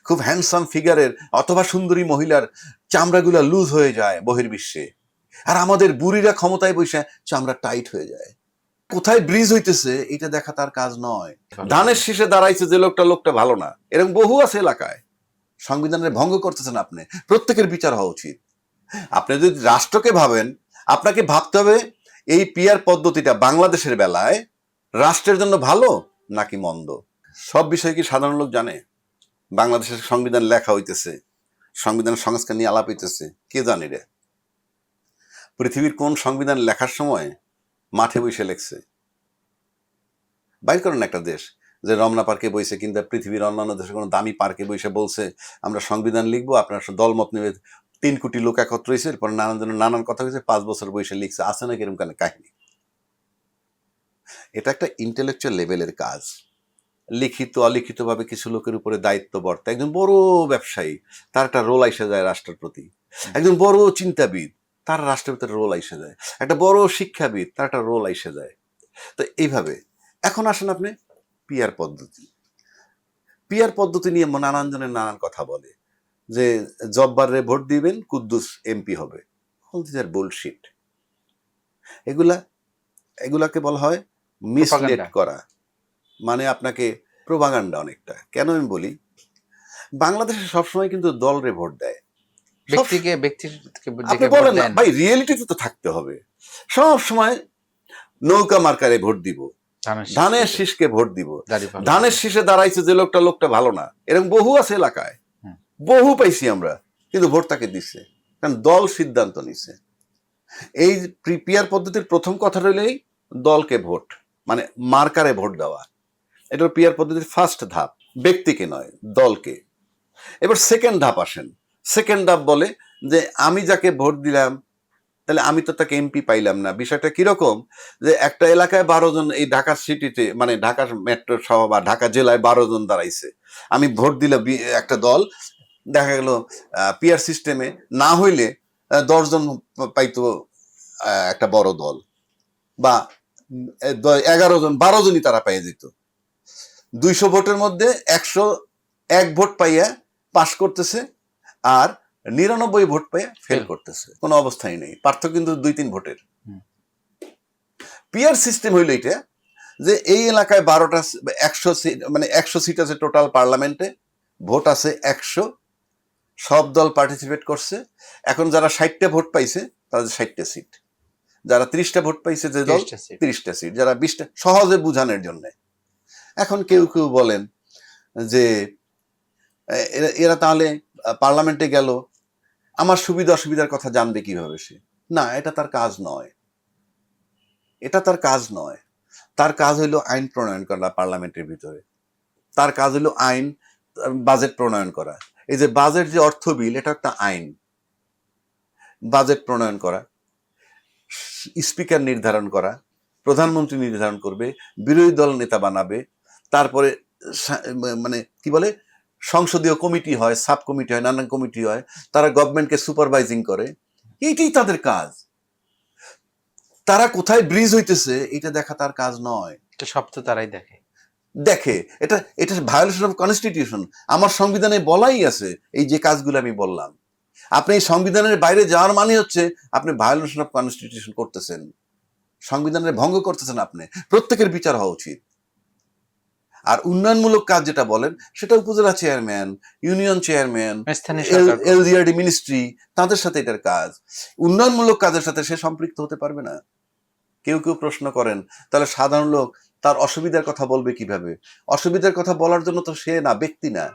খুব হ্যান্ডসাম ফিগারের অথবা সুন্দরী মহিলার চামড়াগুলা লুজ হয়ে যায় বহির্বিশ্বে, আর আমাদের বুড়িরা ক্ষমতায় বসে চামড়া টাইট হয়ে যায়। কোথায় ব্রিজ হইতেছে এটা দেখা তার কাজ নয়। ধানের শীষে দাঁড়াইছে যে লোকটা ভালো না, এরকম বহু আছে এলাকায়। সংবিধানের ভঙ্গ করতেছেন আপনি, প্রত্যেকের বিচার হওয়া উচিত। আপনি যদি রাষ্ট্রকে ভাবেন, আপনাকে ভাবতে হবে এই পিআর পদ্ধতিটা বাংলাদেশের বেলায় রাষ্ট্রের জন্য ভালো নাকি মন্দ। সব বিষয় কি সাধারণ লোক জানে? বাংলাদেশের সংবিধান লেখা হইতেছে, সংবিধান সংস্কার নিয়ে আলাপ হইতেছে, কে জানে রে? পৃথিবীর কোন সংবিধান লেখার সময় মাঠে বসে লেখছে? বাইর করেন একটা দেশ যে রমনা পার্কে বসে, কিন্তু পৃথিবীর অন্যান্য দেশের কোনো দামি পার্কে বসে বলছে আমরা সংবিধান লিখবো, আপনার দলমত নেবে 3 কোটি লোক একত্র হয়েছে, এরপর নানান কথা হয়েছে, 5 বছর বসে লিখছে। আছে না কিরকম কাহিনী? এটা একটা ইন্টেলেকচুয়াল লেভেলের কাজ। লিখিত অলিখিত ভাবে কিছু লোকের উপরে দায়িত্ব বর্তায়। একজন বড় ব্যবসায়ী, তার একটা রোল আইসে যায় রাষ্ট্রের প্রতি। একজন বড় চিন্তাবিদ, তার রাষ্ট্রের ভিতরে রোল আইসে যায়। একটা বড় শিক্ষাবিদ, তার একটা রোল আইসে যায়। তো এইভাবে এখন আসেন আপনি পিআর পদ্ধতি। পিআর পদ্ধতি নিয়ে নানান জনের নানান কথা বলে যে জব্বারে ভোট দিবেন, কুদ্দুস এমপি হবে। All this are bullshit. এগুলাকে বলা হয় মিসলেড করা, মানে আপনাকে প্রোপাগান্ডা অনেকটা। কেন আমি বলি, বাংলাদেশে সবসময় কিন্তু দলরে ভোট দেয়, আপনি বলেন না ভাই, রিয়েলিটিতে তো থাকতে হবে। সব সময় নৌকা মার্কারে ভোট দিব, ধানের শীষকে ভোট দিব। ধানের শীষে দাঁড়াইছে যে লোকটা ভালো না, এরকম বহু আছে এলাকায়, বহু পাইছি আমরা, কিন্তু ভোট তাকে দিচ্ছে, কারণ দল সিদ্ধান্ত নিছে। এই পিআর পদ্ধতির প্রথম কথা রইলেই দলকে ভোট, মানে মার্কারে ভোট দেওয়া। এটা পিআর পদ্ধতির ফার্স্ট ধাপ, ব্যক্তিকে নয়, দলকে। এবার সেকেন্ড ধাপ আসেন। সেকেন্ড ধাপ বলে যে আমি যাকে ভোট দিলাম, তাহলে আমি তো তাকে এমপি পাইলাম না। বিষয়টা কিরকম, যে একটা এলাকায় 12 জন, এই ঢাকা সিটিতে মানে ঢাকা মেট্রো সহ বা ঢাকা জেলায় 12 জন দাঁড়াইছে, আমি ভোট দিলাম একটা দল, দেখা গেল পিআর সিস্টেমে না হইলে 10 জন পাইতো একটা বড় দল, বা 11 জন 12 জনই তারা পাইয়ে যেত। 200 ভোটের মধ্যে 101 ভোট পাইয়া পাস করতেছে, আর 99 ভোট পাইয়া ফেল করতেছে। কোনো অবস্থাই নেই, পার্থক্য কিন্তু 2-3 ভোটের। পিআর সিস্টেম হইল এটা যে এই এলাকায় 12টা 100 সিট, মানে 100 সিট আছে টোটাল পার্লামেন্টে, ভোট আছে 100, সব দল পার্টিসিপেট করছে। এখন যারা 60টা ভোট পাইছে তাদের 60টা সিট, যারা 30টা ভোট পাইছে যে দল 30টা সিট, যারা 20টা, সহজে বুঝানোর জন্য। এখন কেউ কেউ বলেন যে এরা তাহলে পার্লামেন্টে গেল, আমার সুবিধা অসুবিধার কথা জানবে কিভাবে সে? না, এটা তার কাজ নয়, এটা তার কাজ নয়। তার কাজ হইলো আইন প্রণয়ন করা পার্লামেন্টের ভিতরে। তার কাজ হইলো আইন, বাজেট প্রণয়ন করা। এই যে বাজেট, যে অর্থ বিল, এটা একটা আইন। বাজেট প্রণয়ন করা, স্পিকার নির্ধারণ করা, প্রধানমন্ত্রী নির্ধারণ করবে, বিরোধী দল নেতা বানাবে, তারপরে মানে কি বলে, সংসদীয় কমিটি হয়, সাব কমিটি হয়, নানান কমিটি হয়, তারা গভর্নমেন্টকে সুপারভাইজিং করে। এইটাই তাদের কাজ। তারা কোথায় ব্রিজ হইতেছে এটা দেখা তার কাজ নয়। এটা সব তো তারাই দেখে। এটা ভায়োলেশন অফ কনস্টিটিউশন। আমার সংবিধানে বলাই আছে এই যে কাজগুলো আমি বললাম। আপনি এই সংবিধানের বাইরে যাওয়ার মানে হচ্ছে আপনি ভায়োলেশন অফ কনস্টিটিউশন করতেছেন, সংবিধানের ভঙ্গ করতেছেন। আপনি, প্রত্যেকের বিচার হওয়া উচিত। আর উন্নয়নমূলক কাজ যেটা বলেন, সেটা উপজেলা chairman, union chairman, LGRD ministry, তাদের সাথে এটার কাজ। উন্নয়নমূলক কাজের সাথে সে সম্পৃক্ত হতে পারবে না। কেউ কেউ প্রশ্ন করেন, তাহলে সাধারণ লোক তার অসুবিধার কথা বলবে কিভাবে? অসুবিধার কথা বলার জন্য তো সে না, ব্যক্তি না,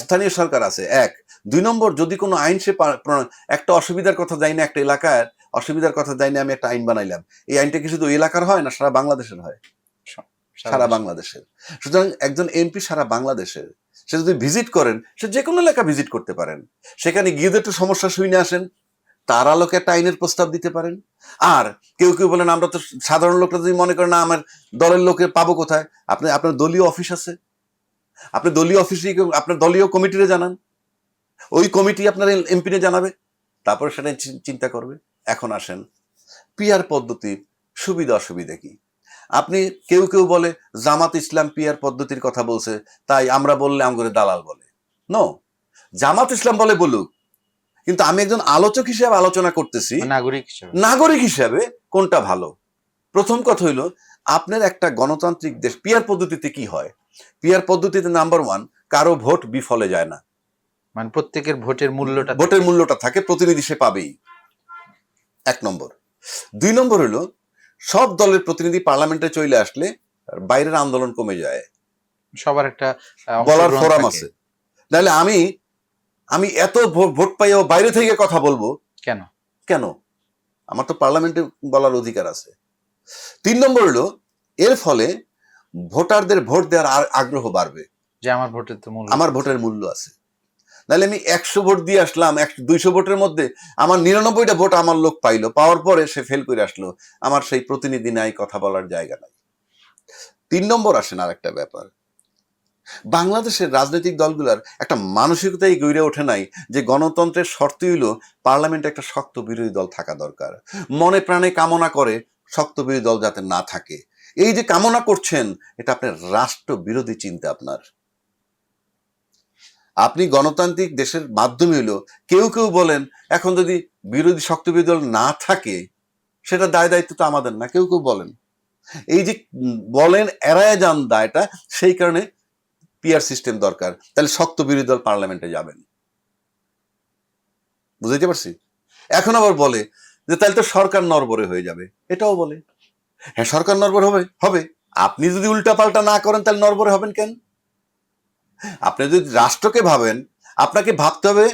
স্থানীয় সরকার আছে। 1, 2 নম্বর, যদি কোনো আইন সে একটা অসুবিধার কথা যাই না, একটা এলাকার অসুবিধার কথা যাই না, আমি একটা আইন বানাইলাম, এই আইনটা কি শুধু এলাকার হয় না সারা বাংলাদেশের হয়? সারা বাংলাদেশের। সুতরাং একজন এমপি সারা বাংলাদেশের, সে যদি ভিজিট করেন, সে যে কোনো এলাকা ভিজিট করতে পারেন। সেখানে গিয়ে একটু সমস্যা শুনে আসেন, তার আলোকে একটা আইনের প্রস্তাব দিতে পারেন। আর কেউ কেউ বলেন আমরা তো সাধারণ লোকরা যদি মনে করেন না, আমার দলের লোকে পাবো কোথায়? আপনার দলীয় অফিস আছে, আপনি দলীয় অফিসে আপনার দলীয় কমিটিরে জানান, ওই কমিটি আপনার এমপিরে জানাবে, তারপরে সেটা চিন্তা করবে। এখন আসেন পিআর পদ্ধতির সুবিধা অসুবিধা কি। আপনি কেউ কেউ বলে জামাত ইসলাম পিয়ার পদ্ধতির কথা বলছে, তাই আমরা বললে আমগরে দালাল বলে। নো, জামাত ইসলাম বলে বলুক, কিন্তু আমি একজন আলোচক হিসেবে আলোচনা করতেছি, নাগরিক হিসেবে কোনটা ভালো। প্রথম কথা হইল, আপনার একটা গণতান্ত্রিক দেশ পিয়ার পদ্ধতিতে কি হয়? পিয়ার পদ্ধতিতে নাম্বার 1, কারো ভোট বিফলে যায় না, মানে প্রত্যেকের ভোটের মূল্যটা থাকে, প্রতিনিধি সে পাবেই, 1 নম্বর। 2 নম্বর হলো, সব দলের প্রতিনিধি পার্লামেন্টে চলে আসলে বাইরের আন্দোলন কমে যায়, সবার একটা বলার ফোরাম আছে। তাহলে আমি এত ভোট পাইও বাইরে থেকে কথা বলবো কেন? আমার তো পার্লামেন্টে বলার অধিকার আছে। 3 নম্বর হলো, এর ফলে ভোটারদের ভোট দেওয়ার আগ্রহ বাড়বে, যে আমার ভোটের মূল্য আছে। নাহলে আমি 100 ভোট দিয়ে আসলাম, 200 ভোটের মধ্যে আমার 99টা ভোট আমার লোক পাইলো, পাওয়ার পরে সে ফেল করে আসলো, আমার সেই প্রতিনিধি নাই, কথা বলার জায়গা নাই। 3 নম্বর আসেন আর একটা ব্যাপার, বাংলাদেশের রাজনৈতিক দলগুলার একটা মানসিকতাই গড়ে ওঠে নাই যে গণতন্ত্রের শর্ত হইল পার্লামেন্টে একটা শক্ত বিরোধী দল থাকা দরকার। মনে প্রাণে কামনা করে শক্ত বিরোধী দল যাতে না থাকে। এই যে কামনা করছেন, এটা আপনার রাষ্ট্র বিরোধী চিন্তা। আপনি গণতান্ত্রিক দেশের মাধ্যমে হইল, কেউ কেউ বলেন এখন যদি শক্ত বিরোধী দল না থাকে সেটা দায় দায়িত্ব তো আমাদের না, কেউ কেউ বলেন। এই যে বলেন এড়ায় যান দায়টা, সেই কারণে পিয়ার সিস্টেম দরকার। তাহলে শক্ত বিরোধী দল পার্লামেন্টে যাবেন, বুঝাইতে পারছি? এখন আবার বলে যে তাহলে তো সরকার নড়বড়ে হয়ে যাবে, এটাও বলে। হ্যাঁ, সরকার নড়বড়ে হবে। আপনি যদি উল্টা পাল্টা না করেন তাহলে নড়বড়ে হবেন কেন? আপনি যদি রাষ্ট্রকে ভাবেন, আপনাকে ভাবতে হবে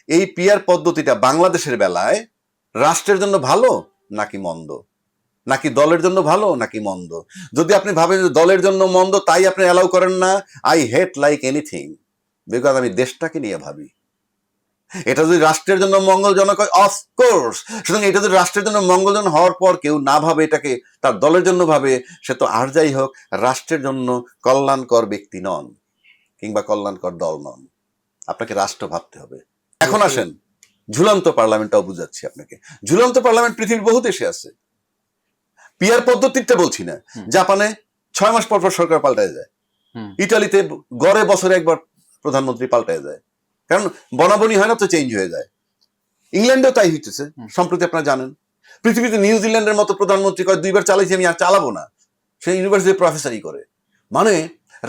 এই পিয়ার পদ্ধতিটা বাংলাদেশের বেলায় রাষ্ট্রের জন্য ভালো নাকি মন্দ, নাকি দলের জন্য ভালো নাকি মন্দ। যদি আপনি ভাবেন যে দলের জন্য মন্দ, তাই আপনি অ্যালাউ করেন না, I hate like anything, because আমি দেশটাকে নিয়ে ভাবি। এটা যদি রাষ্ট্রের জন্য মঙ্গলজনক হয়, অফকোর্স। সুতরাং এটা যদি রাষ্ট্রের জন্য মঙ্গলজনক হওয়ার পর কেউ না ভাবে এটাকে, তার দলের জন্য ভাবে, সে তো আর যাই হোক রাষ্ট্রের জন্য কল্যাণকর ব্যক্তি নন, কিংবা কল্যাণকর দল নন। আপনাকে রাষ্ট্র ভাবতে হবে। এখন আসেন ঝুলন্ত পার্লামেন্টটাও বুঝাচ্ছি আপনাকে। ঝুলন্ত পার্লামেন্ট পৃথিবীর বহু দেশে আছে। পিয়ার পদ্ধতিটা বলছি না। জাপানে 6 মাস পর পর সরকার পাল্টায় যায়, ইটালিতে গড়ে বছরে একবার প্রধানমন্ত্রী পাল্টায় যায়, কারণ বনাবনি হয় না তো চেঞ্জ হয়ে যায়। ইংল্যান্ডেও তাই হইতেছে সম্প্রতি, আপনারা জানেন। পৃথিবীতে নিউজিল্যান্ডের মতো প্রধানমন্ত্রী কয় 2 বার চালাইছি আমি, আর চালাবো না, সে ইউনিভার্সিটি প্রফেসরই করে। মানে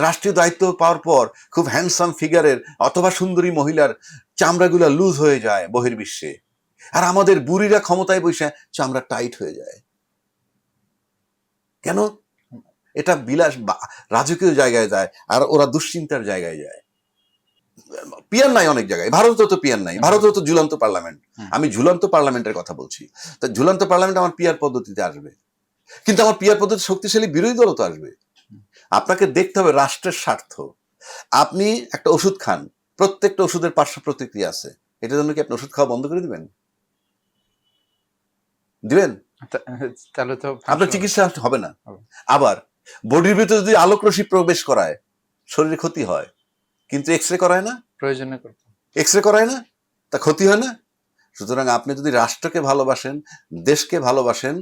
রাষ্ট্রীয় দায়িত্ব পাওয়ার পর খুব হ্যান্ডসাম ফিগারের অথবা সুন্দরী মহিলার চামড়াগুলা লুজ হয়ে যায় বহির্বিশ্বে, আর আমাদের বুড়িরা ক্ষমতায় বসে চামড়া টাইট হয়ে যায়। কেন? এটা বিলাস রাজকীয় জায়গায় যায়, আর ওরা দুশ্চিন্তার জায়গায় যায়। পিয়ার নাই অনেক জায়গায়, ভারতেও তো পিয়ার নাই, ভারতেও তো ঝুলন্ত পার্লামেন্ট। আমি ঝুলন্ত পার্লামেন্টের কথা বলছি। তা ঝুলন্ত পার্লামেন্ট আমার পিয়ার পদ্ধতিতে আসবে, কিন্তু আমার পিয়ার পদ্ধতি শক্তিশালী বিরোধী দলও তো আসবে। আপনাকে দেখতে হবে রাষ্ট্রের স্বার্থ। আপনি একটা ওষুধ খান, প্রত্যেকটা ওষুধের পার্শ্ব প্রতিক্রিয়া আছে, এটার জন্য কি আপনি ওষুধ খাওয়া বন্ধ করে দিবেন? তাহলে তো আপনার চিকিৎসা হবে না। আবার বডির ভিতরে যদি আলোক রশ্মি প্রবেশ করায় শরীরে ক্ষতি হয়, কিন্তু এক্স রে করায় না, প্রয়োজনে এক্স রে করায় না, তা ক্ষতি হয় না। সুতরাং আপনি যদি রাষ্ট্রকে ভালোবাসেন, দেশকে ভালোবাসেন,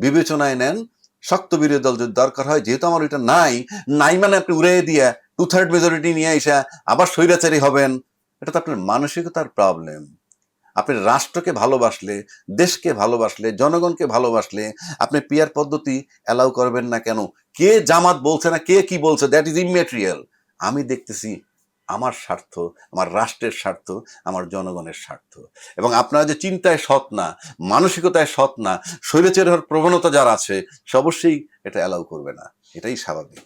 বিবেচনায় নেন, শক্ত বিরোধী দল যদি দরকার হয়, যেহেতু আমার ওইটা নাই মানে আপনি উড়ে দিয়ে 2/3 মেজরিটি নিয়ে এসে আবার স্বৈরাচারী হবেন, এটা তো আপনার মানসিকতার প্রবলেম। আপনি রাষ্ট্রকে ভালোবাসলে, দেশকে ভালোবাসলে, জনগণকে ভালোবাসলে আপনি পিয়ার পদ্ধতি অ্যালাউ করবেন না কেন? কে জামাত বলছে না, কে কি বলছে, দ্যাট ইজ ইমেটেরিয়াল। আমি দেখতেছি আমার স্বার্থ, আমার রাষ্ট্রের স্বার্থ, আমার জনগণের স্বার্থ। এবং আপনারা যে চিন্তায় সৎ না, মানসিকতায় সৎ না, স্বৈরাচারী হওয়ার প্রবণতা যারা আছে, সে অবশ্যই এটা অ্যালাউ করবে না, এটাই স্বাভাবিক।